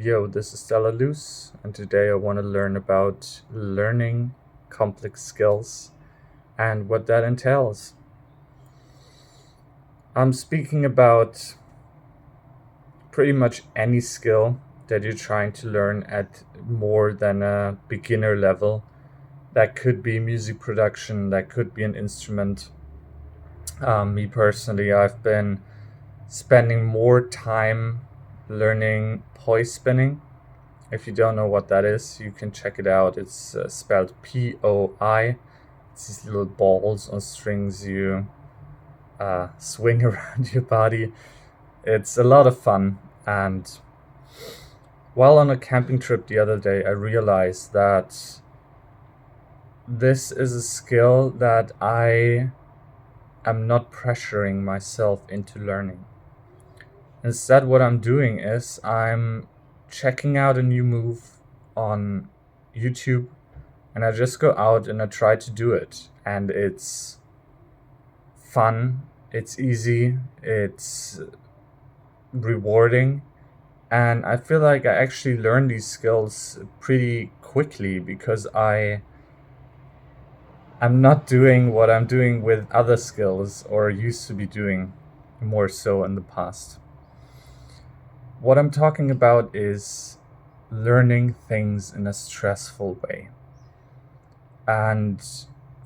Yo, this is Stella Luce, and today I want to learn about learning complex skills and what that entails. I'm speaking about pretty much any skill that you're trying to learn at more than a beginner level. That could be music production, that could be an instrument. Me personally, I've been spending more time learning poi spinning. If you don't know what that is, you can check it out. It's spelled POI. It's these little balls on strings you swing around your body. It's a lot of fun. And while on a camping trip the other day, I realized that this is a skill that I am not pressuring myself into learning. Instead, what I'm doing is I'm checking out a new move on YouTube, and I just go out and I try to do it. And it's fun, it's easy, it's rewarding, and I feel like I actually learn these skills pretty quickly because I'm not doing what I'm doing with other skills or used to be doing more so in the past. What I'm talking about is learning things in a stressful way. And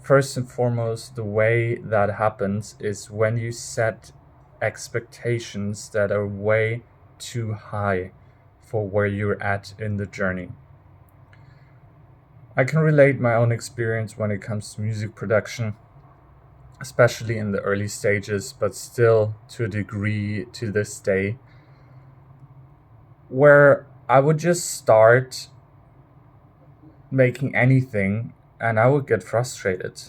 first and foremost, the way that happens is when you set expectations that are way too high for where you're at in the journey. I can relate my own experience when it comes to music production, especially in the early stages, but still to a degree to this day, where I would just start making anything and I would get frustrated.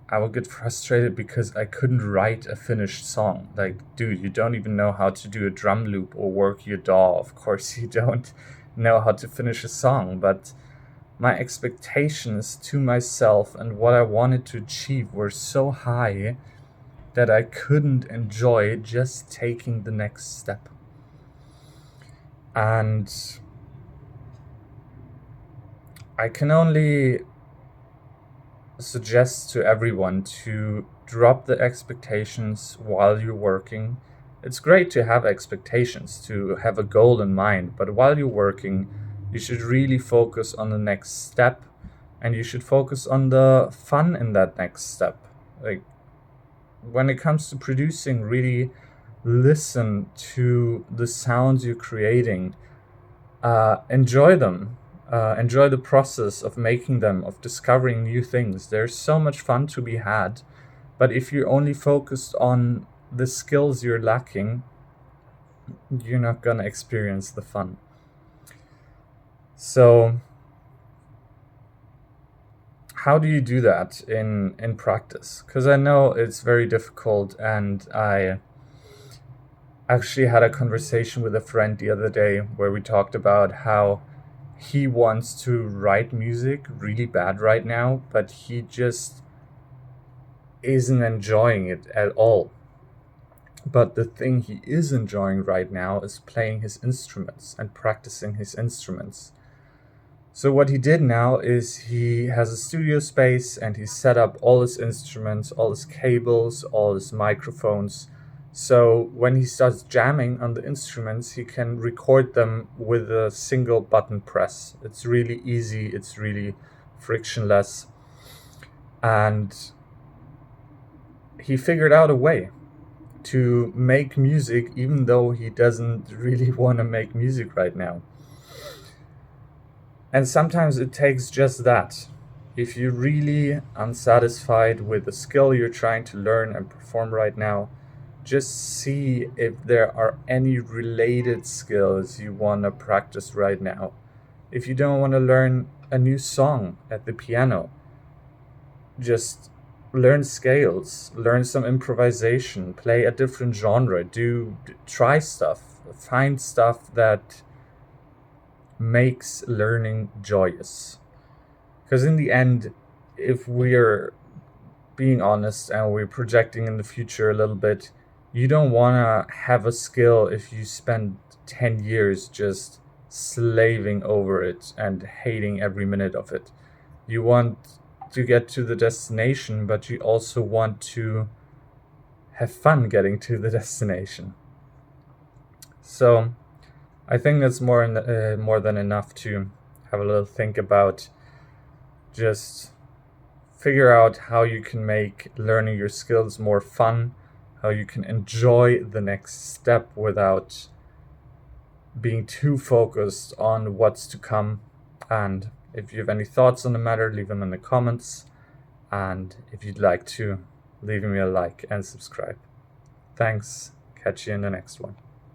I would get frustrated because I couldn't write a finished song. Like, dude, you don't even know how to do a drum loop or work your DAW. Of course, you don't know how to finish a song, but my expectations to myself and what I wanted to achieve were so high that I couldn't enjoy just taking the next step. And I can only suggest to everyone to drop the expectations while you're working. It's great to have expectations, to have a goal in mind, but while you're working, you should really focus on the next step and you should focus on the fun in that next step. Like, when it comes to producing, really listen to the sounds you're creating, enjoy them. Enjoy the process of making them, of discovering new things. There's so much fun to be had. But if you're only focused on the skills you're lacking, you're not going to experience the fun. So, how do you do that in practice? Because I know it's very difficult, and I actually had a conversation with a friend the other day where we talked about how he wants to write music really bad right now, but he just isn't enjoying it at all. But the thing he is enjoying right now is playing his instruments and practicing his instruments. So, what he did now is he has a studio space and he set up all his instruments, all his cables, all his microphones. So, when he starts jamming on the instruments, he can record them with a single button press. It's really easy, it's really frictionless. And he figured out a way to make music even though he doesn't really want to make music right now. And sometimes it takes just that. If you're really unsatisfied with the skill you're trying to learn and perform right now, just see if there are any related skills you want to practice right now. If you don't want to learn a new song at the piano, just learn scales, learn some improvisation, play a different genre, try stuff, find stuff that makes learning joyous. Because in the end, if we're being honest and we're projecting in the future a little bit, you don't want to have a skill if you spend 10 years just slaving over it and hating every minute of it. You want to get to the destination, but you also want to have fun getting to the destination. So I think that's more than enough to have a little think about. Just figure out how you can make learning your skills more fun, how you can enjoy the next step without being too focused on what's to come. And if you have any thoughts on the matter, leave them in the comments. And if you'd like to, leave me a like and subscribe. Thanks. Catch you in the next one.